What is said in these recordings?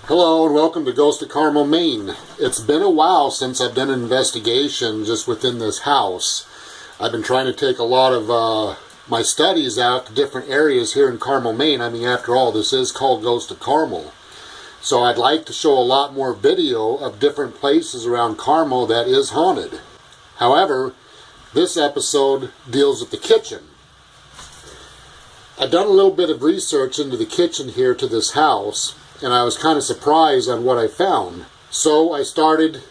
Hello and welcome to Ghost of Carmel, Maine. It's been a while since I've done an investigation just within this house. I've been trying to take a lot of my studies out to different areas here in Carmel, Maine. I mean, after all, this is called Ghost of Carmel. So I'd like to show a lot more video of different places around Carmel that is haunted. However, this episode deals with the kitchen. I've done a little bit of research into the kitchen here to this house, and I was kind of surprised on what I found. So I started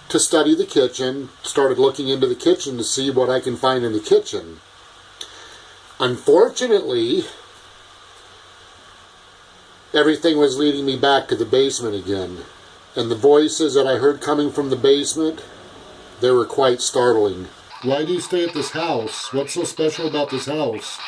to study the kitchen, started looking into the kitchen to see what I can find in the kitchen. Unfortunately, everything was leading me back to the basement again. And the voices that I heard coming from the basement, they were quite startling. Why do you stay at this house? What's so special about this house?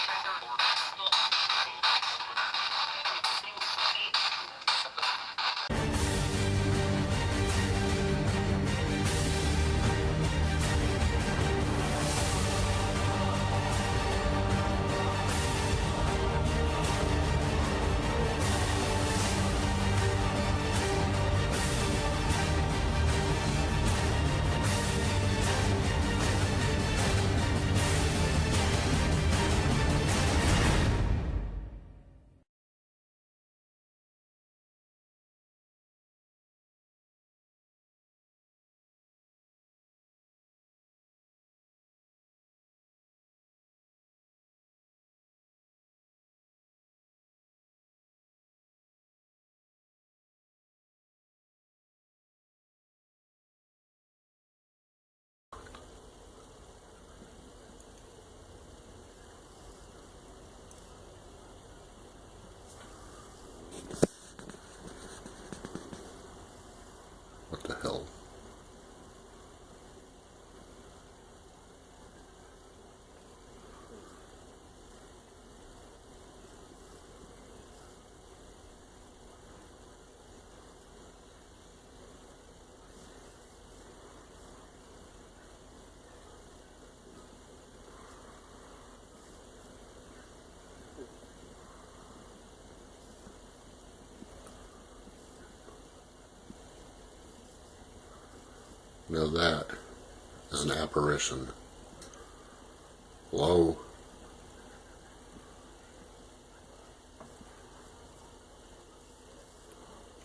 What the hell? Now that is an apparition. Hello?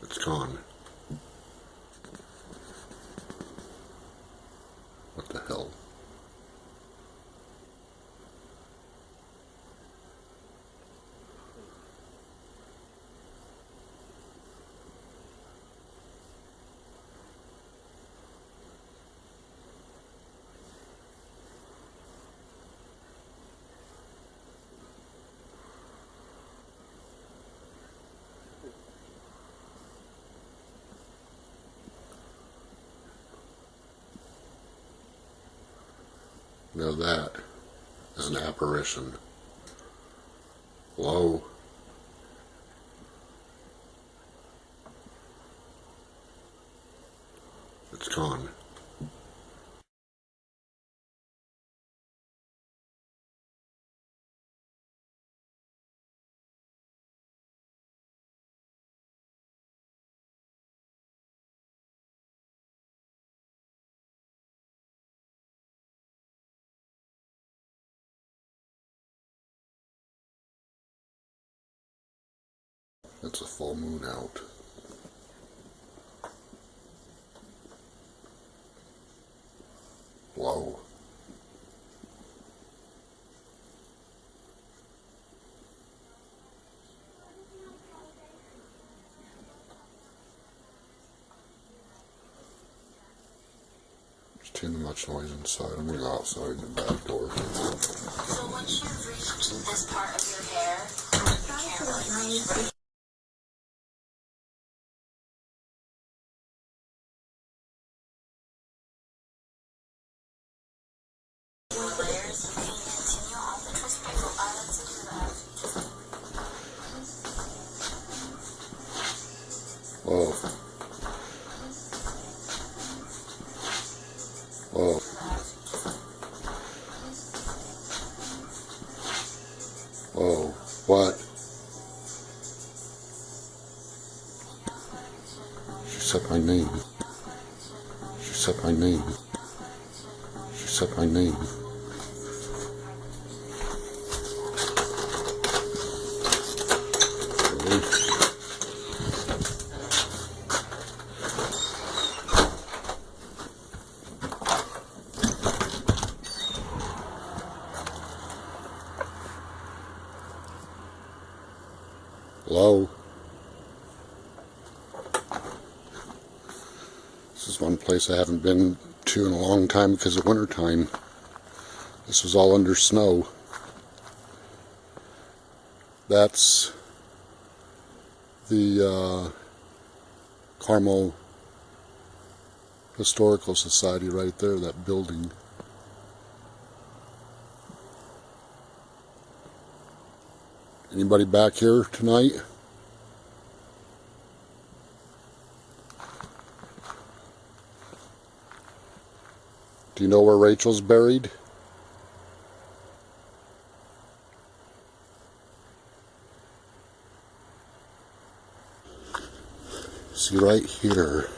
It's gone. What the hell? Now that is an apparition. Hello? It's gone. It's a full moon out. Hello? There's too much noise inside. I'm gonna go outside the back door. So once you've reached this part of your hair, you can't really layers, you can continue on the twist pickle. I like to do that. Whoa. Whoa. Whoa. What? said my name. She said my name. She said my name. Hello? This is one place I haven't been to in a long time because of winter time. This was all under snow. That's the Carmel Historical Society right there, that building. Anybody back here tonight? Do you know where Rachel's buried? See, right here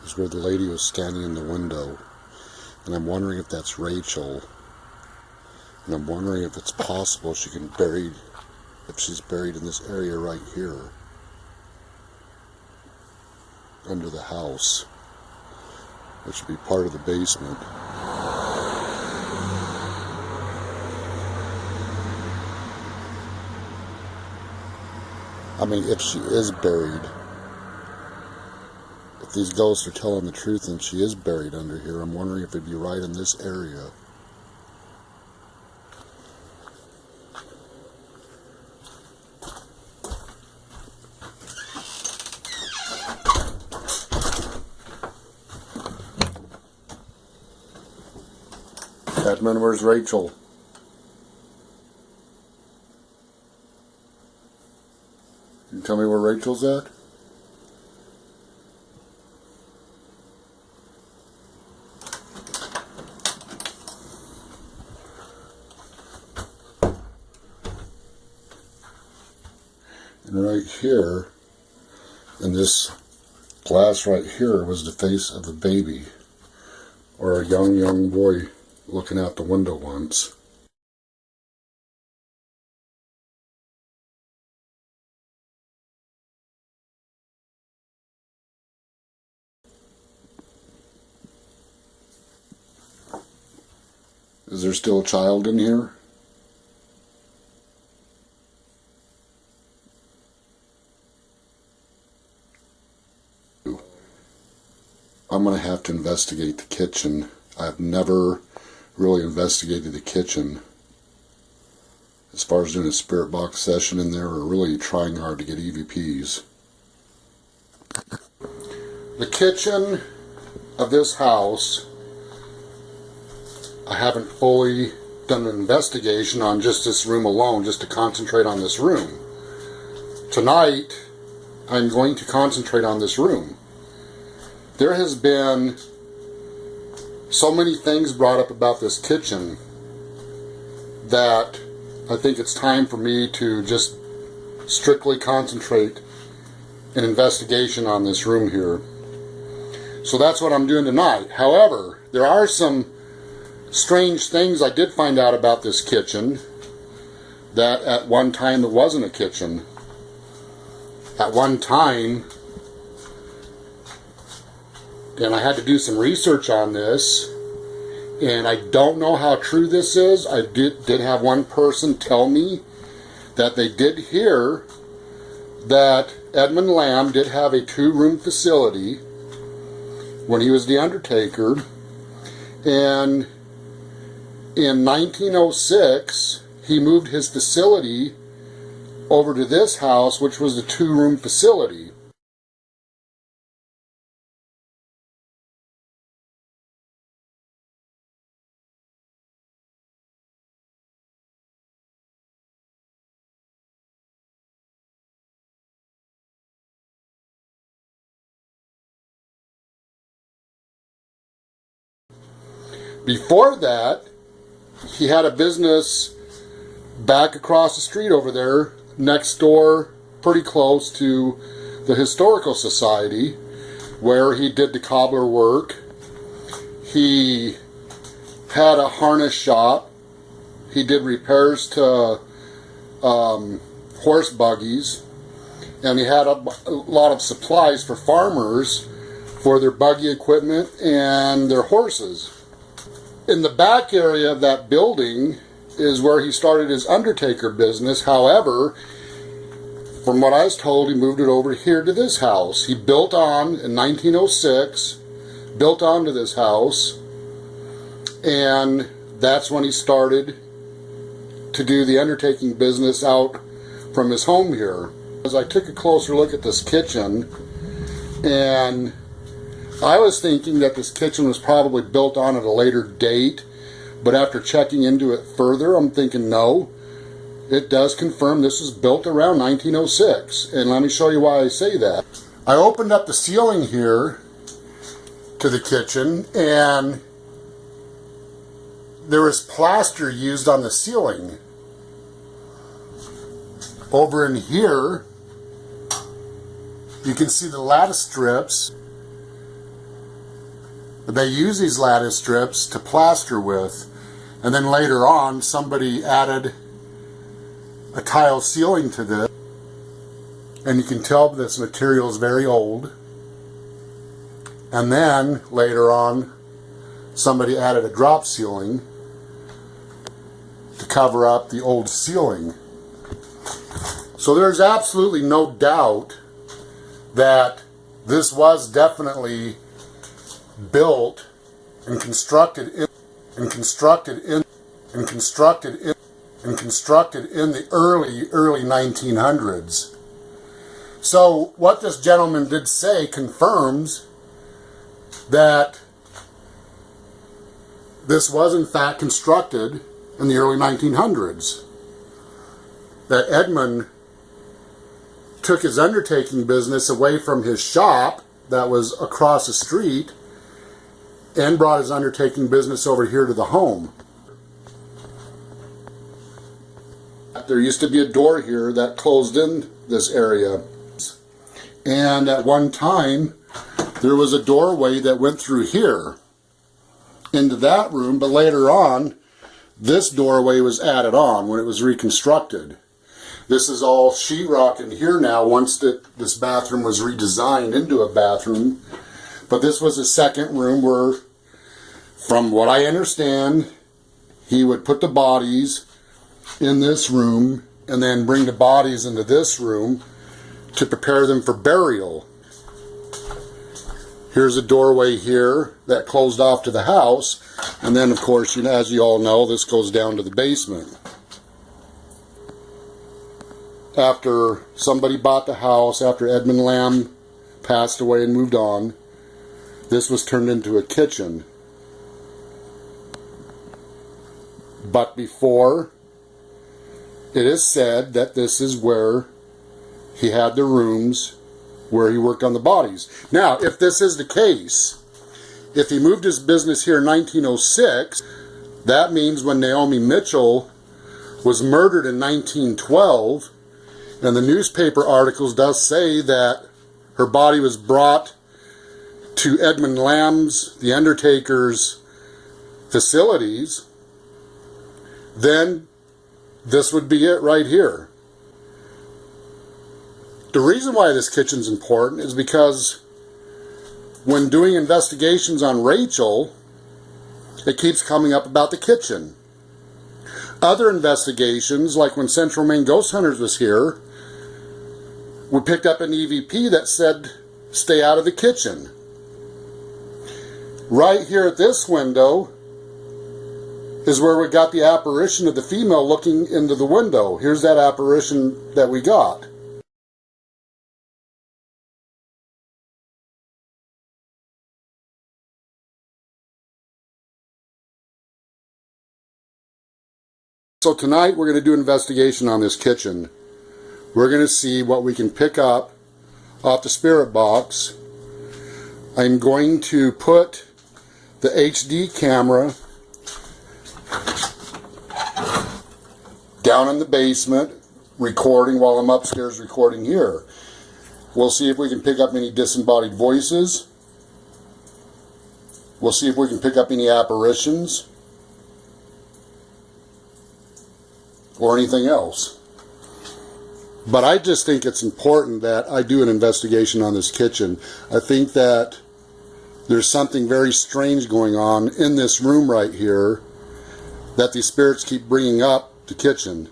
is where the lady was standing in the window. And I'm wondering if that's Rachel. And I'm wondering if it's possible she can buried, if she's buried in this area right here, under the house, which would be part of the basement. I mean, if she is buried, if these ghosts are telling the truth and she is buried under here, I'm wondering if it'd be right in this area. Edmund, where's Rachel? Can you tell me where Rachel's at? And right here, in this glass right here, was the face of a baby, or a young boy looking out the window once. Is there still a child in here? I'm going to have to investigate the kitchen. I've never really investigated the kitchen as far as doing a spirit box session in there, or really trying hard to get EVPs. The kitchen of this house, I haven't fully done an investigation on just this room alone, just to concentrate on this room. Tonight, I'm going to concentrate on this room. There has been so many things brought up about this kitchen that I think it's time for me to just strictly concentrate an investigation on this room here. So that's what I'm doing tonight. However, there are some strange things I did find out about this kitchen, that at one time it wasn't a kitchen. At one time, and I had to do some research on this, and I don't know how true this is. I did have one person tell me that they did hear that Edmund Lamb did have a 2-room facility when he was the undertaker, and in 1906 he moved his facility over to this house, which was a 2-room facility. Before that, he had a business back across the street over there, next door pretty close to the Historical Society, where he did the cobbler work. He had a harness shop. He did repairs to horse buggies, and he had a lot of supplies for farmers for their buggy equipment and their horses. In the back area of that building is where he started his undertaker business. However, from what I was told, he moved it over here to this house. He built on in 1906, built onto this house, and that's when he started to do the undertaking business out from his home here. As I took a closer look at this kitchen, and I was thinking that this kitchen was probably built on at a later date, but after checking into it further, I'm thinking no, it does confirm this was built around 1906. And let me show you why I say that. I opened up the ceiling here to the kitchen, and there was plaster used on the ceiling. Over in here, you can see the lattice strips. They use these lattice strips to plaster with, and then later on somebody added a tile ceiling to this, and you can tell this material is very old. And then later on somebody added a drop ceiling to cover up the old ceiling. So there's absolutely no doubt that this was definitely built and constructed in the early 1900s. So what this gentleman did say confirms that this was in fact constructed in the early 1900s. That Edmund took his undertaking business away from his shop that was across the street and brought his undertaking business over here to the home. There used to be a door here that closed in this area, and at one time there was a doorway that went through here into that room, but later on this doorway was added on when it was reconstructed. This is all sheetrock in here now once this bathroom was redesigned into a bathroom. But this was a second room where, from what I understand, he would put the bodies in this room and then bring the bodies into this room to prepare them for burial. Here's a doorway here that closed off to the house, and then of course, as you all know, this goes down to the basement. After somebody bought the house, after Edmund Lamb passed away and moved on, this was turned into a kitchen. But before, it is said that this is where he had the rooms where he worked on the bodies. Now, if this is the case, if he moved his business here in 1906, that means when Naomi Mitchell was murdered in 1912, and the newspaper articles does say that her body was brought to Edmund Lamb's, the undertaker's facilities, then this would be it right here. The reason why this kitchen's important is because when doing investigations on Rachel, it keeps coming up about the kitchen. Other investigations, like when Central Maine Ghost Hunters was here, we picked up an EVP that said, stay out of the kitchen. Right here at this window is where we got the apparition of the female looking into the window. Here's that apparition that we got. So tonight we're going to do an investigation on this kitchen. We're going to see what we can pick up off the spirit box. I'm going to put the HD camera down in the basement recording while I'm upstairs recording here. We'll see if we can pick up any disembodied voices. We'll see if we can pick up any apparitions or anything else. But I just think it's important that I do an investigation on this kitchen. I think that there's something very strange going on in this room right here that these spirits keep bringing up the kitchen.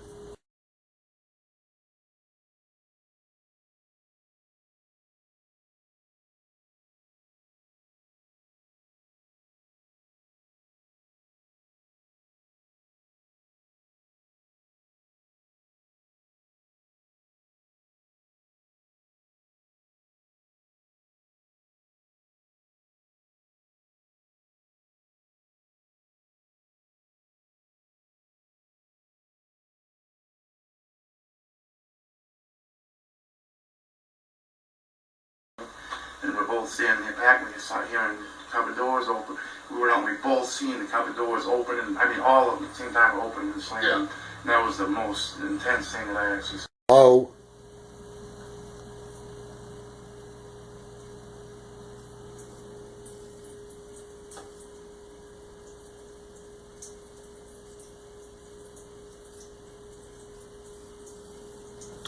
And we're both standing there back when you start hearing the cupboard doors open. We both seen the cupboard doors open, and I mean all of them at the same time open and slamming. Yeah. And that was the most intense thing that I actually saw. Oh.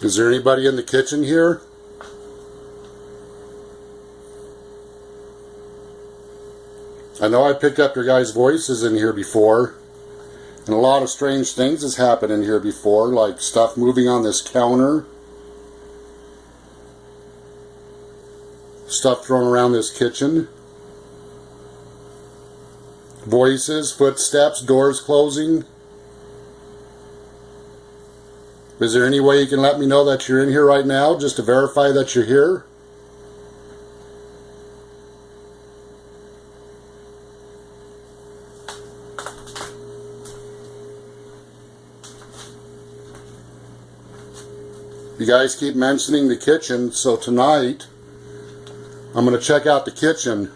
Is there anybody in the kitchen here? I know I picked up your guys' voices in here before, and a lot of strange things has happened in here before, like stuff moving on this counter, stuff thrown around this kitchen, voices, footsteps, doors closing. Is there any way you can let me know that you're in here right now, just to verify that you're here? You guys keep mentioning the kitchen, so tonight I'm going to check out the kitchen.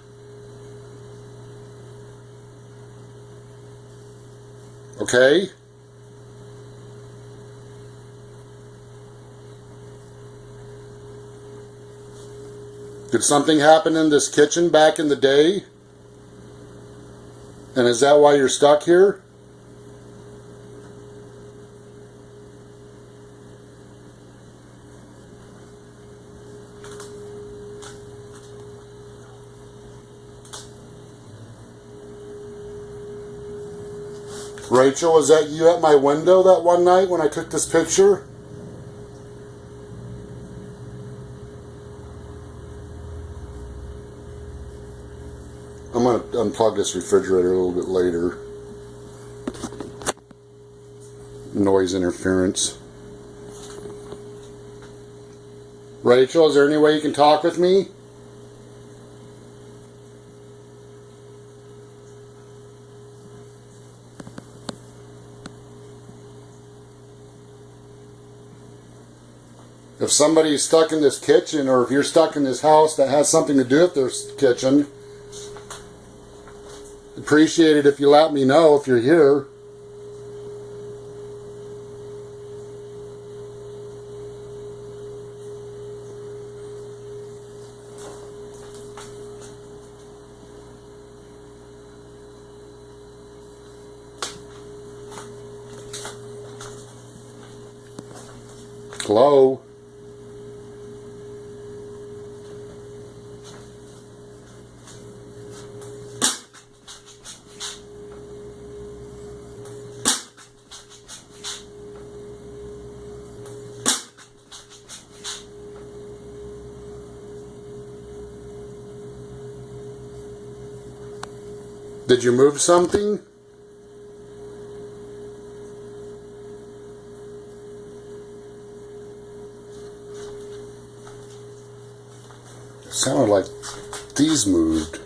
Okay? Did something happen in this kitchen back in the day? And is that why you're stuck here? Rachel, was that you at my window that one night when I took this picture? I'm going to unplug this refrigerator a little bit later. Noise interference. Rachel, is there any way you can talk with me? If somebody's stuck in this kitchen, or if you're stuck in this house that has something to do with this kitchen, appreciate it if you let me know if you're here. Hello? Did you move something? It sounded like these moved.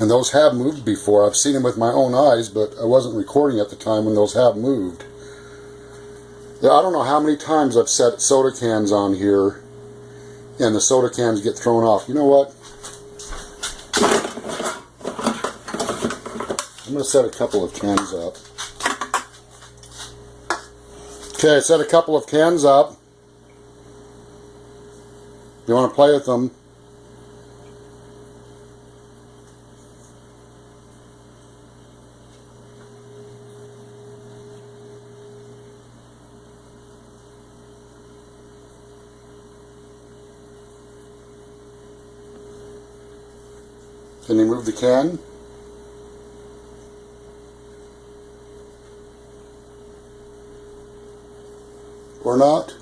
And those have moved before. I've seen them with my own eyes, but I wasn't recording at the time when those have moved. Yeah, I don't know how many times I've set soda cans on here and the soda cans get thrown off. You know what? I'm going to set a couple of cans up. Okay, I set a couple of cans up. You want to play with them? Can you move the can? Or not?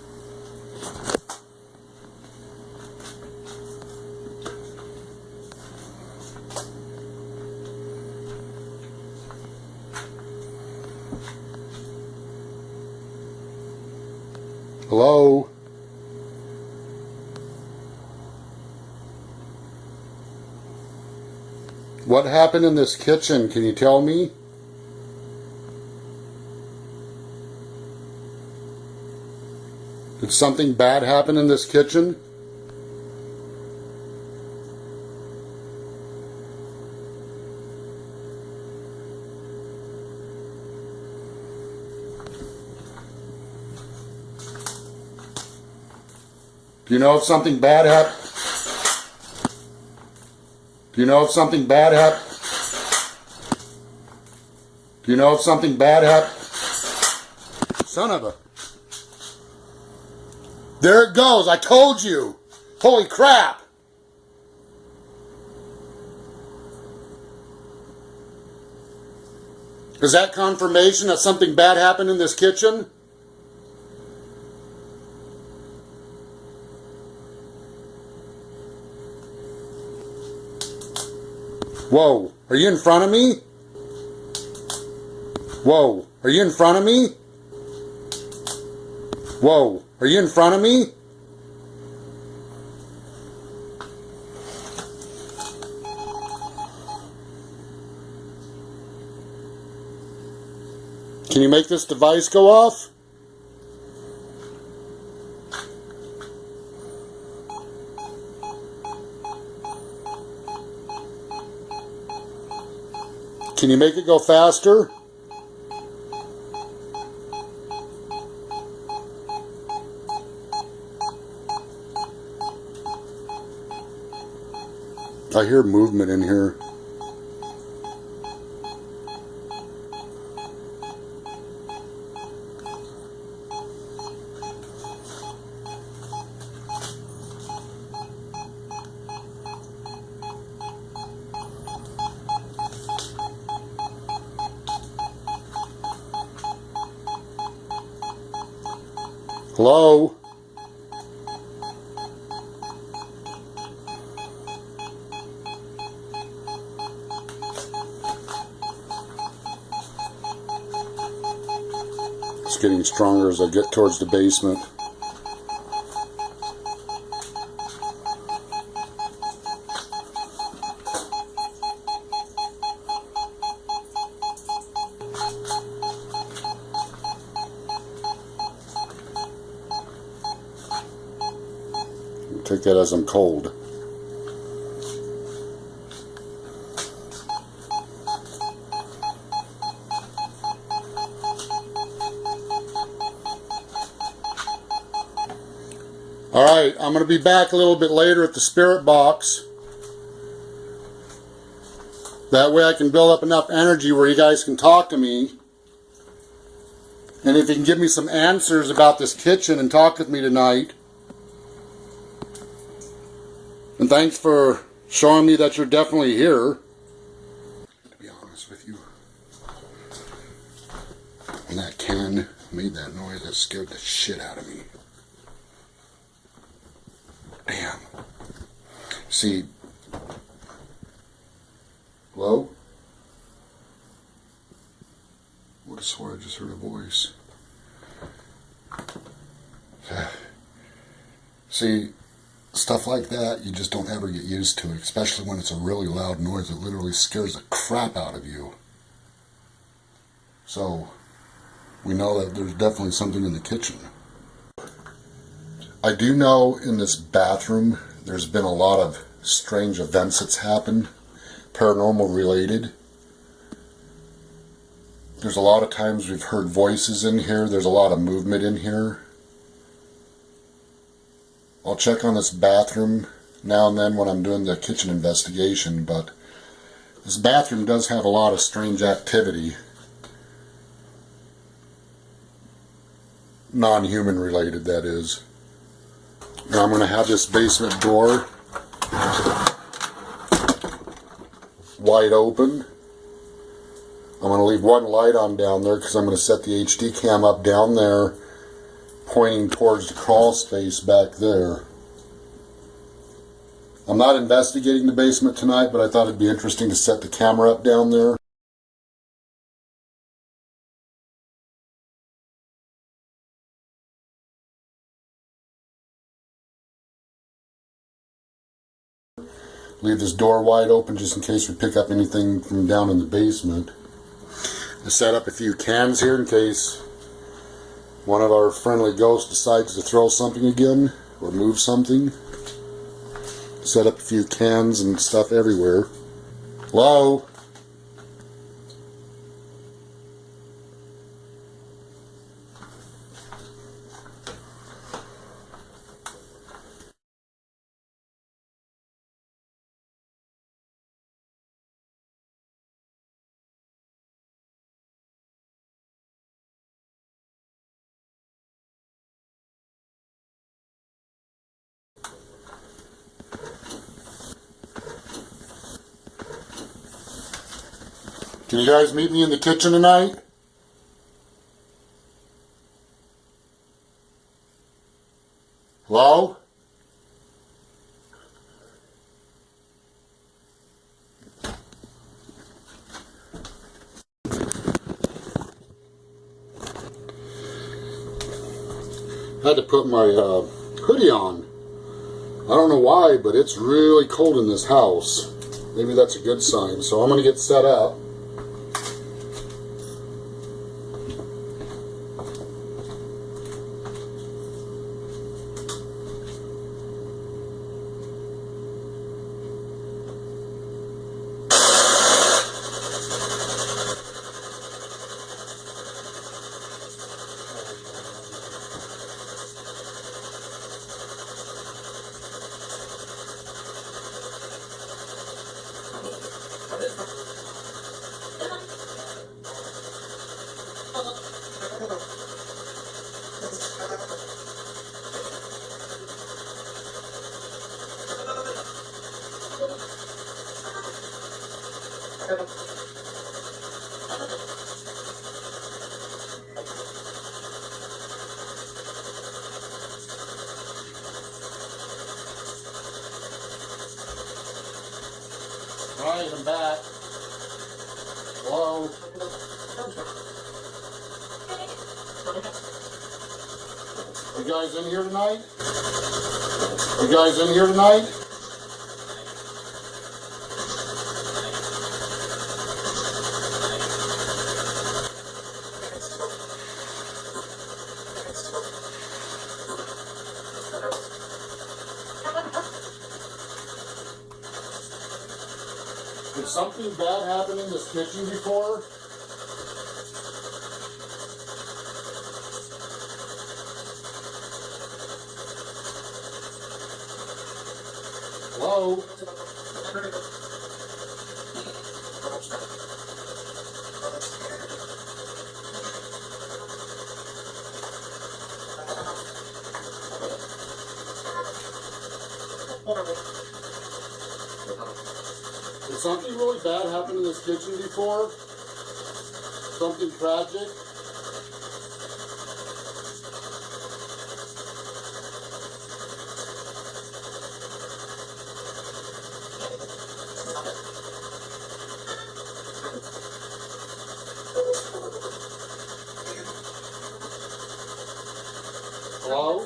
Hello? What happened in this kitchen? Can you tell me? Did something bad happen in this kitchen? Do you know if something bad happened? Do you know if something bad happened? Do you know if something bad happened? Son of a... There it goes, I told you! Holy crap! Is that confirmation that something bad happened in this kitchen? Whoa, are you in front of me? Whoa, are you in front of me? Whoa, are you in front of me? Can you make this device go off? Can you make it go faster? I hear movement in here. Hello? It's getting stronger as I get towards the basement. Take that as I'm cold. Alright, I'm going to be back a little bit later at the spirit box. That way I can build up enough energy where you guys can talk to me. And if you can give me some answers about this kitchen and talk with me tonight. And thanks for showing me that you're definitely here. To be honest with you, when that can made that noise, that scared the shit out of me. Damn. See. Hello? I would have swore I just heard a voice. See, stuff like that, you just don't ever get used to it, especially when it's a really loud noise that literally scares the crap out of you. So, we know that there's definitely something in the kitchen. I do know in this bathroom there's been a lot of strange events that's happened, paranormal related. There's a lot of times we've heard voices in here. There's a lot of movement in here. I'll check on this bathroom now and then when I'm doing the kitchen investigation, but this bathroom does have a lot of strange activity. Non-human related, that is. Now I'm going to have this basement door wide open. I'm going to leave one light on down there because I'm going to set the HD cam up down there, pointing towards the crawl space back there. I'm not investigating the basement tonight, but I thought it'd be interesting to set the camera up down there. Leave this door wide open just in case we pick up anything from down in the basement. I set up a few cans here in case one of our friendly ghosts decides to throw something again or move something. Set up a few cans and stuff everywhere. Hello? Can you guys meet me in the kitchen tonight? Hello? I had to put my hoodie on. I don't know why, but it's really cold in this house. Maybe that's a good sign. So I'm going to get set up. Alright, I'm back. Hello? You guys in here tonight? You guys in here tonight? Did something bad happen in this kitchen before? Hello? Did something really bad happen in this kitchen before? Something tragic? Hello?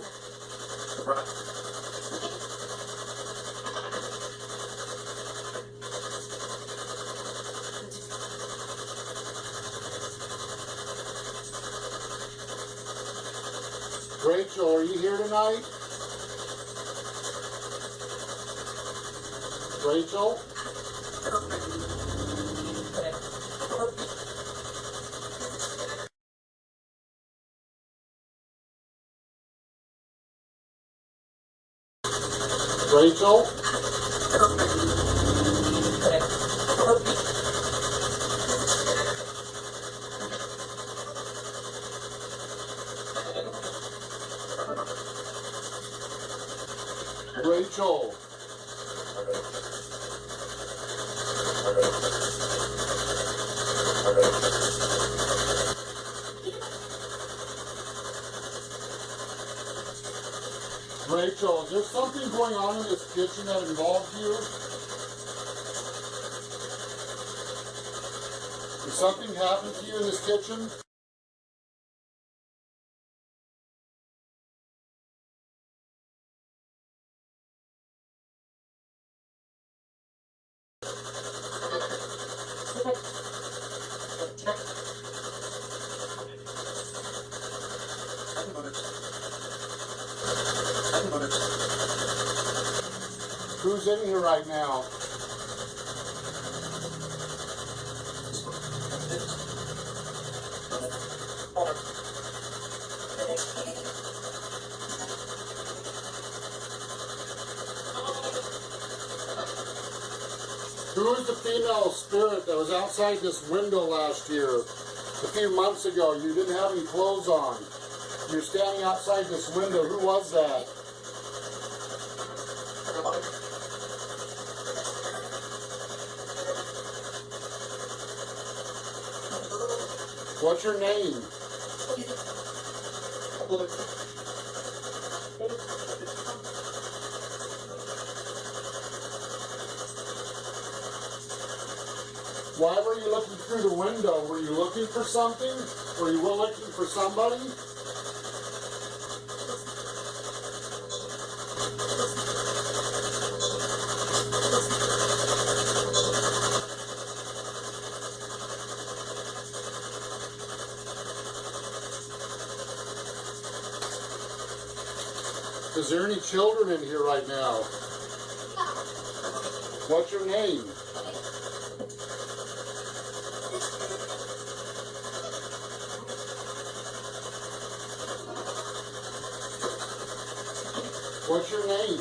Rachel, are you here tonight? Rachel? Rachel? Rachel? Rachel, is there something going on in this kitchen that involves you? Did something happen to you in this kitchen? Who's in here right now? Who is the female spirit that was outside this window last year? A few months ago, you didn't have any clothes on. You're standing outside this window. Who was that? What's your name? Why were you looking through the window? Were you looking for something? Were you looking for somebody? Is there any children in here right now? What's your name? What's your name?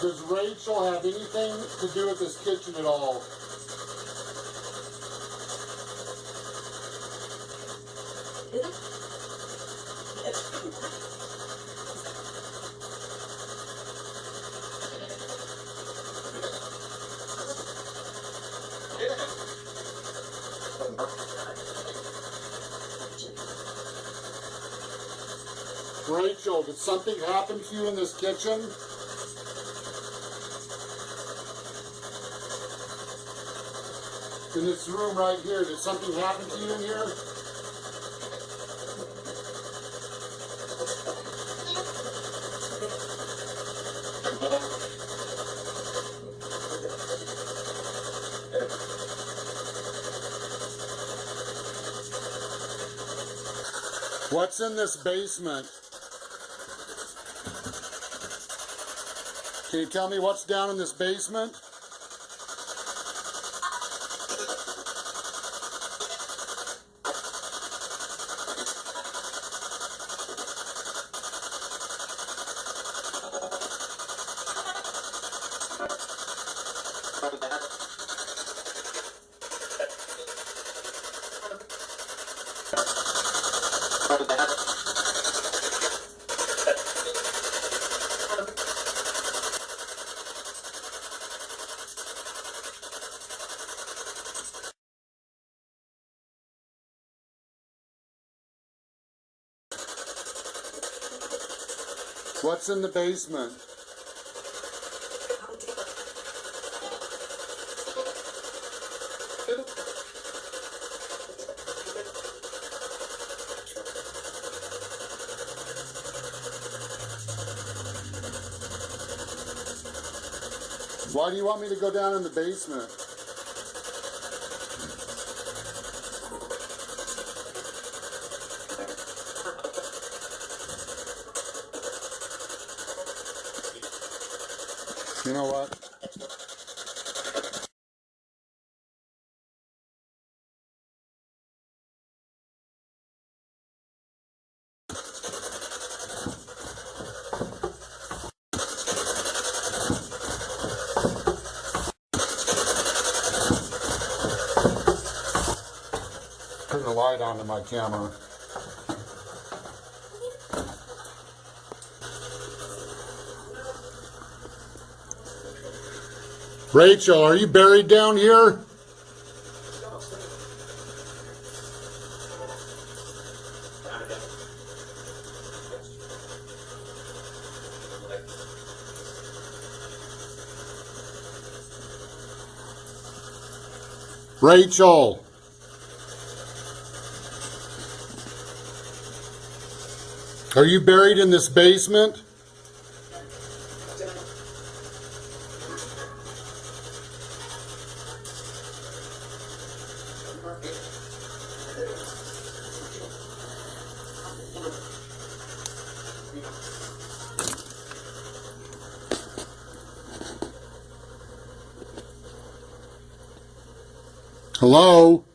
Does Rachel have anything to do with this kitchen at all? Rachel, did something happen to you in this kitchen? In this room right here, did something happen to you in here? What's in this basement? Can you tell me what's down in this basement? What's in the basement? Why do you want me to go down in the basement? You know what? Turn the light on to my camera. Rachel, are you buried down here? Rachel. Are you buried in this basement? Hello?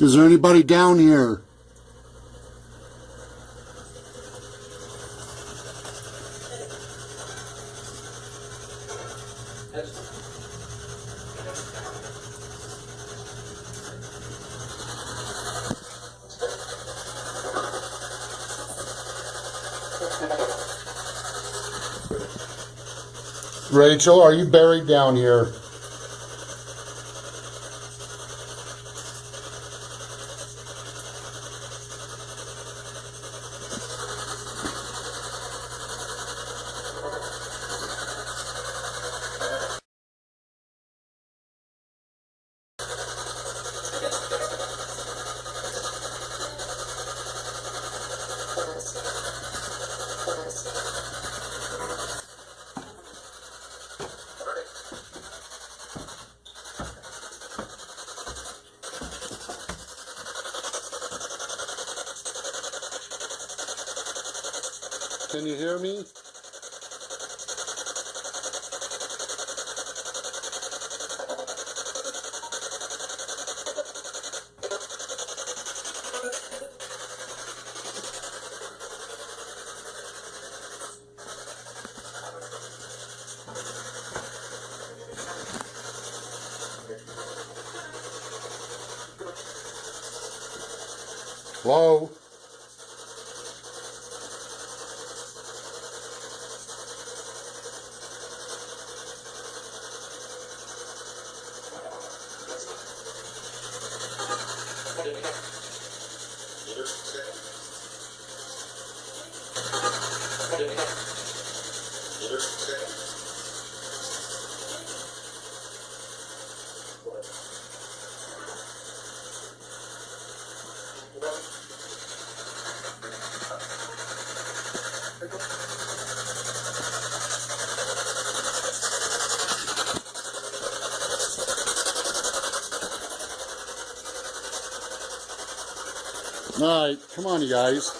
Is there anybody down here? Rachel, are you buried down here? Can you hear me? Hello? All right, come on, you guys.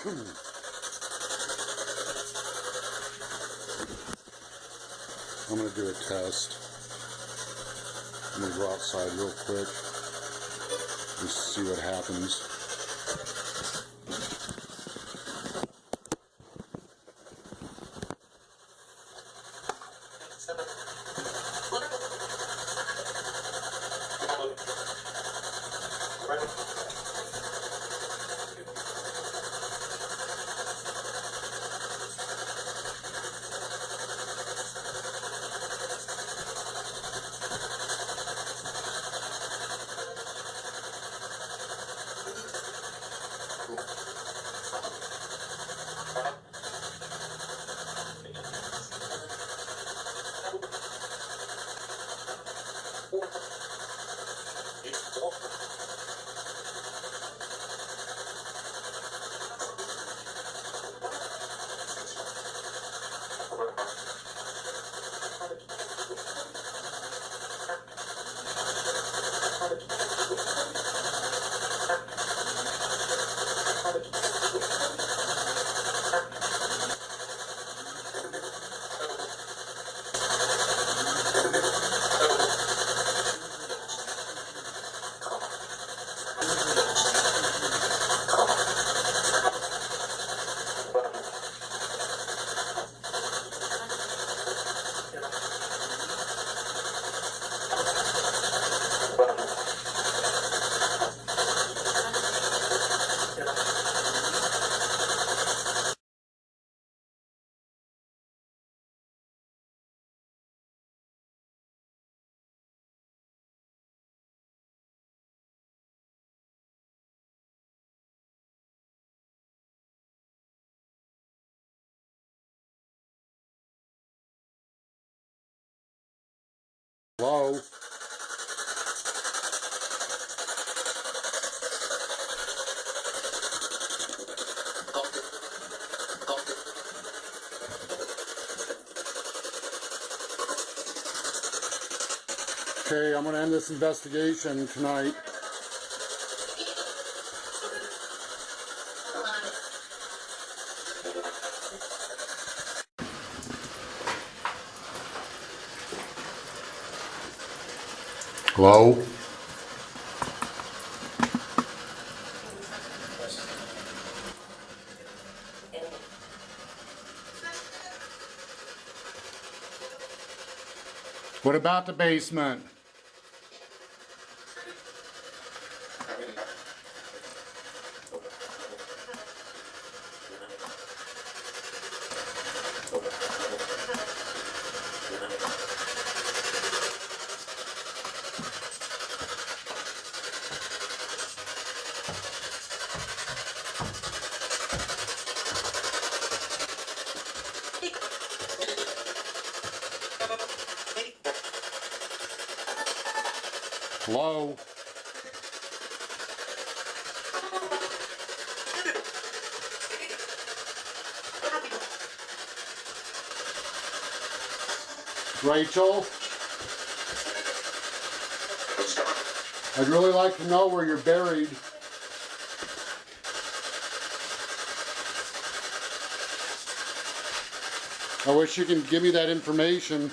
I'm going to do a test. I'm going to go outside real quick and see what happens. Hello? Okay, I'm going to end this investigation tonight. Hello? What about the basement? Hello? Rachel? I'd really like to know where you're buried. I wish you could give me that information.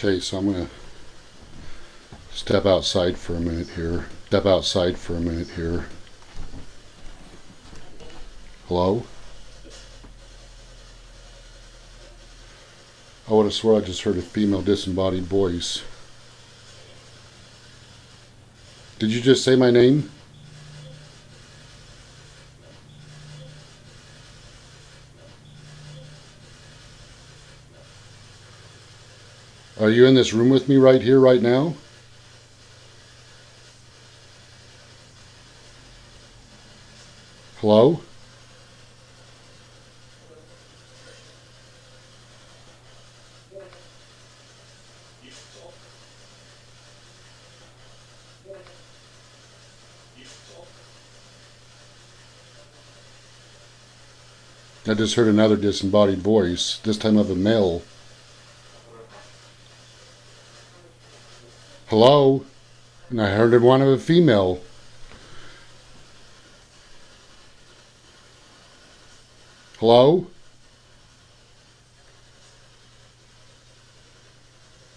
Okay, so I'm going to step outside for a minute here. Hello? I would have swore I just heard a female disembodied voice. Did you just say my name? Are you in this room with me right here, right now? Hello? I just heard another disembodied voice, this time of a male. Hello? And I heard one of a female. Hello?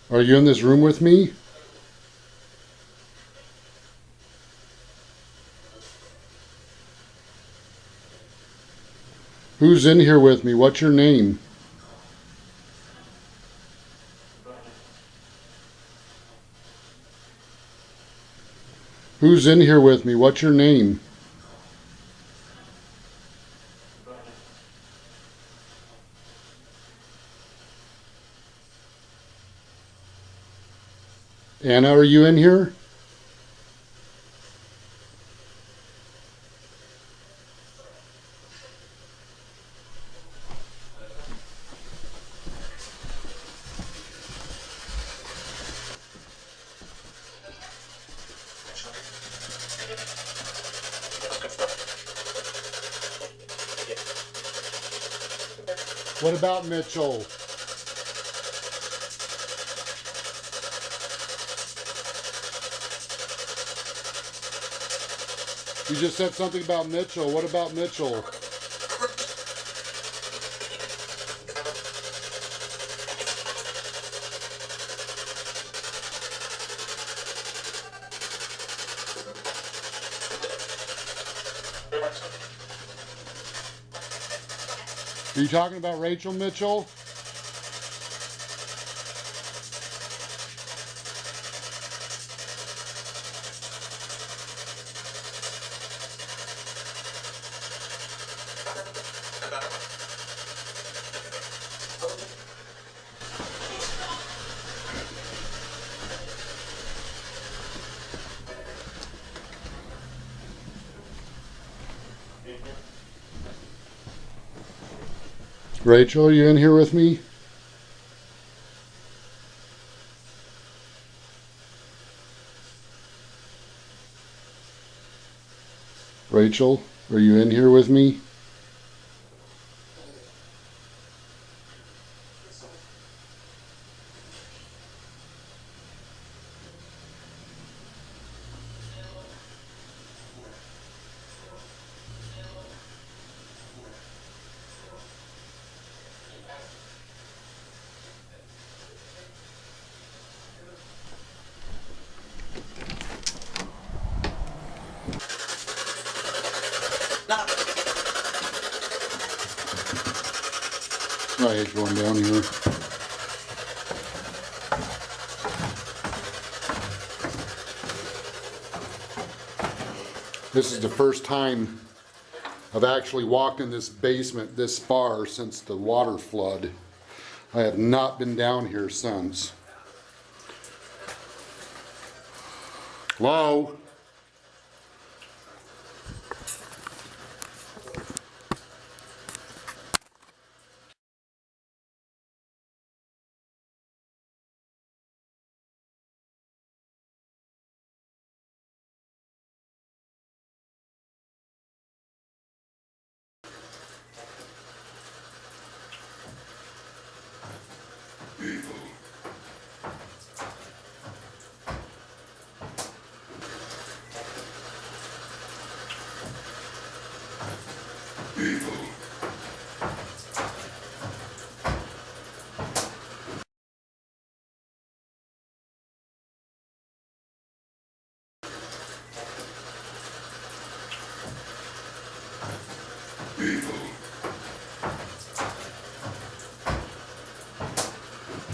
Are you in this room with me? Who's in here with me? What's your name? Who's in here with me? What's your name? Anna, are you in here? What about Mitchell? You just said something about Mitchell. What about Mitchell? Are you talking about Rachel Mitchell? Rachel, are you in here with me? Rachel, are you in here with me? I hate going down here. This is the first time I've actually walked in this basement this far since the water flood. I have not been down here since. Hello?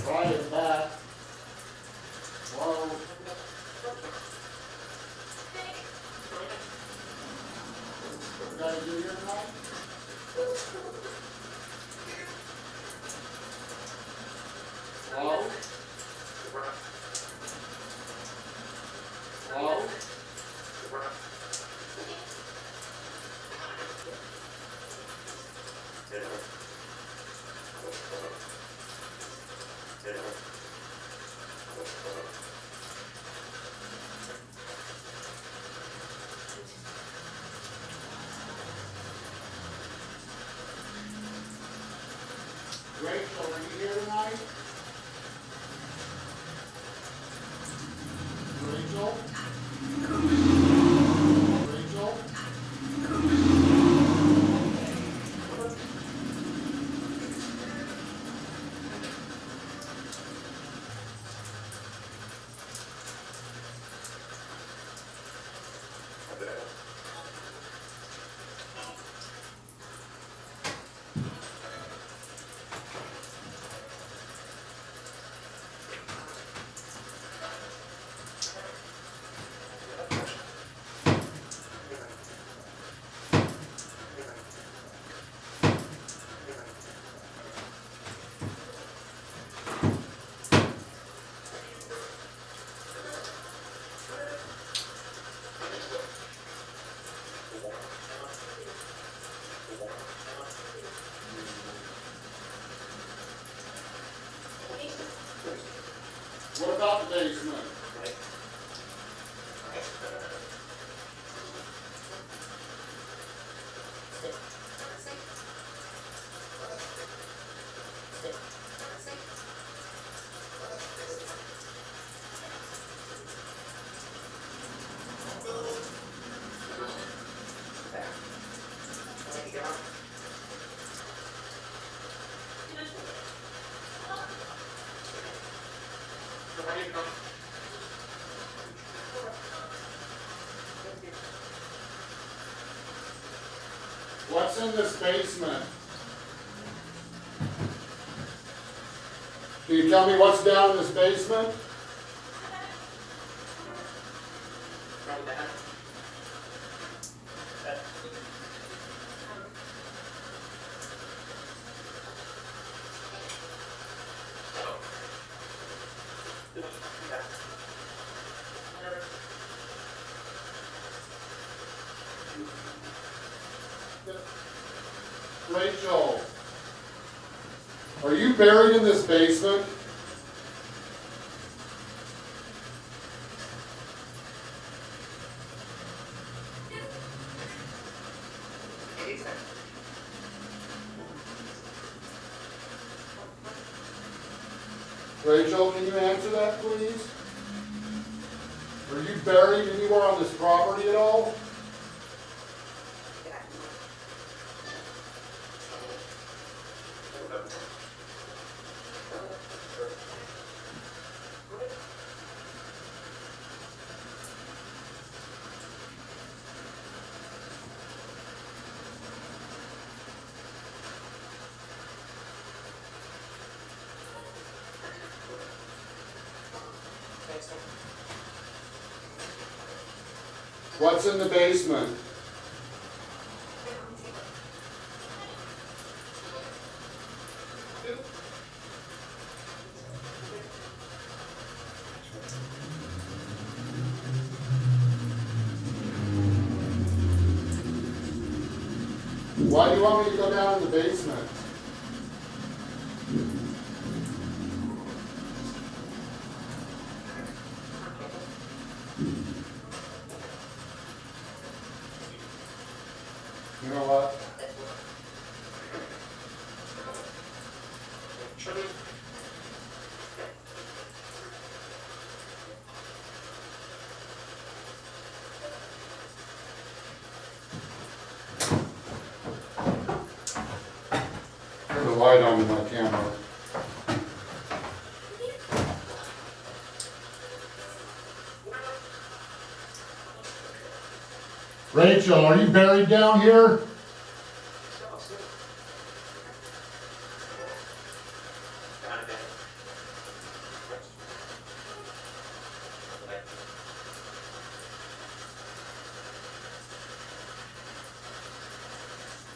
Quiet back. Whoa. Gotta do your night? Hello? Hello? Rachel, are you here tonight? Rachel? Rachel? What about the basement? What's in this basement? Can you tell me what's down in this basement? Rachel, are you buried in this basement? Rachel, can you answer that, please? Are you buried anywhere on this property at all? What's in the basement? Why do you want me to go down in the basement? You know what? There's a light on in my camera. Rachel, are you buried down here?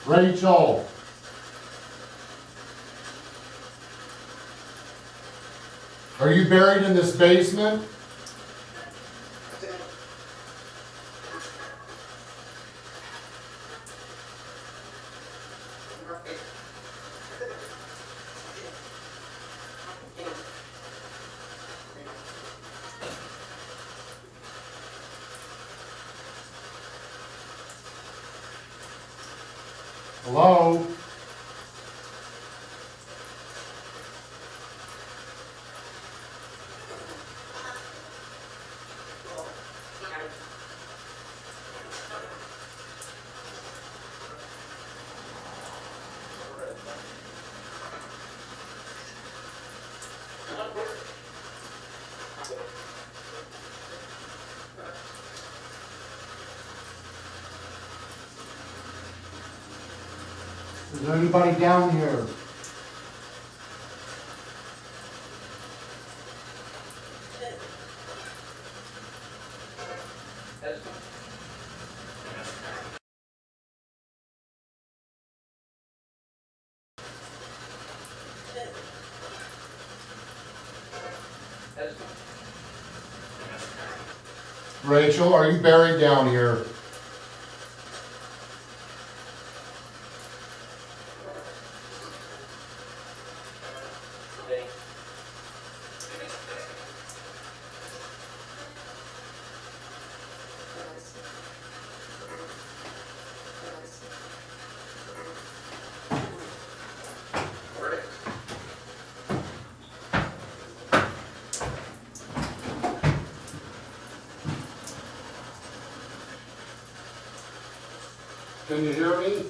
Rachel. Are you buried in this basement? Hello? Is there anybody down here? Rachel, are you buried down here? Can you hear me?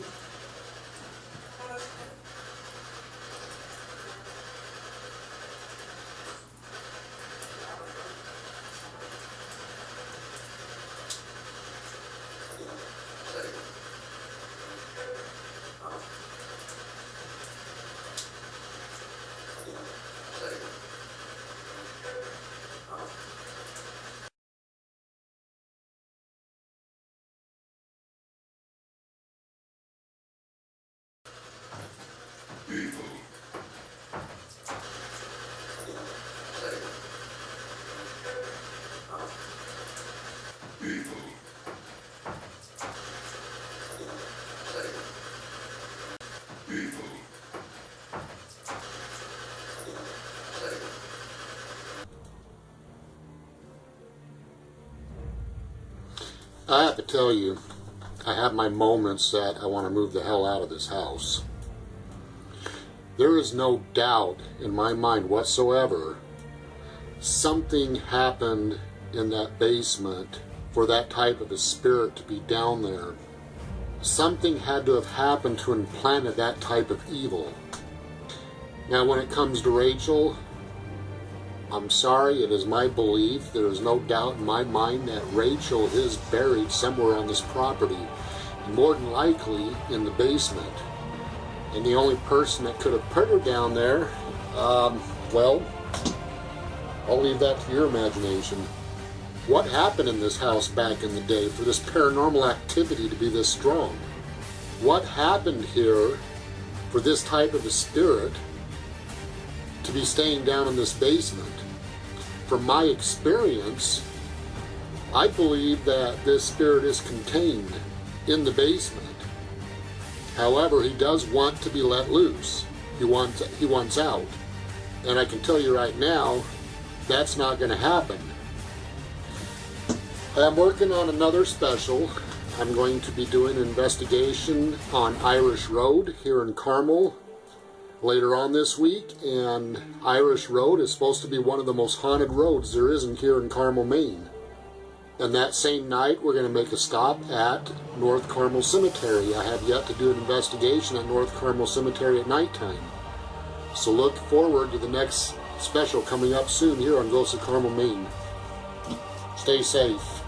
I have to tell you, I have my moments that I want to move the hell out of this house. There is no doubt in my mind whatsoever something happened in that basement for that type of a spirit to be down there. Something had to have happened to implant that type of evil. Now when it comes to Rachel, I'm sorry, it is my belief, there is no doubt in my mind that Rachel is buried somewhere on this property, more than likely in the basement. And the only person that could have put her down there, well, I'll leave that to your imagination. What happened in this house back in the day for this paranormal activity to be this strong? What happened here for this type of a spirit to be staying down in this basement? From my experience, I believe that this spirit is contained in the basement. However, he does want to be let loose. He wants out. And I can tell you right now, that's not going to happen. I'm working on another special. I'm going to be doing an investigation on Irish Road here in Carmel later on this week, and Irish Road is supposed to be one of the most haunted roads there is here in Carmel, Maine. And that same night, we're going to make a stop at North Carmel Cemetery. I have yet to do an investigation at North Carmel Cemetery at nighttime. So look forward to the next special coming up soon here on Ghosts of Carmel, Maine. Stay safe.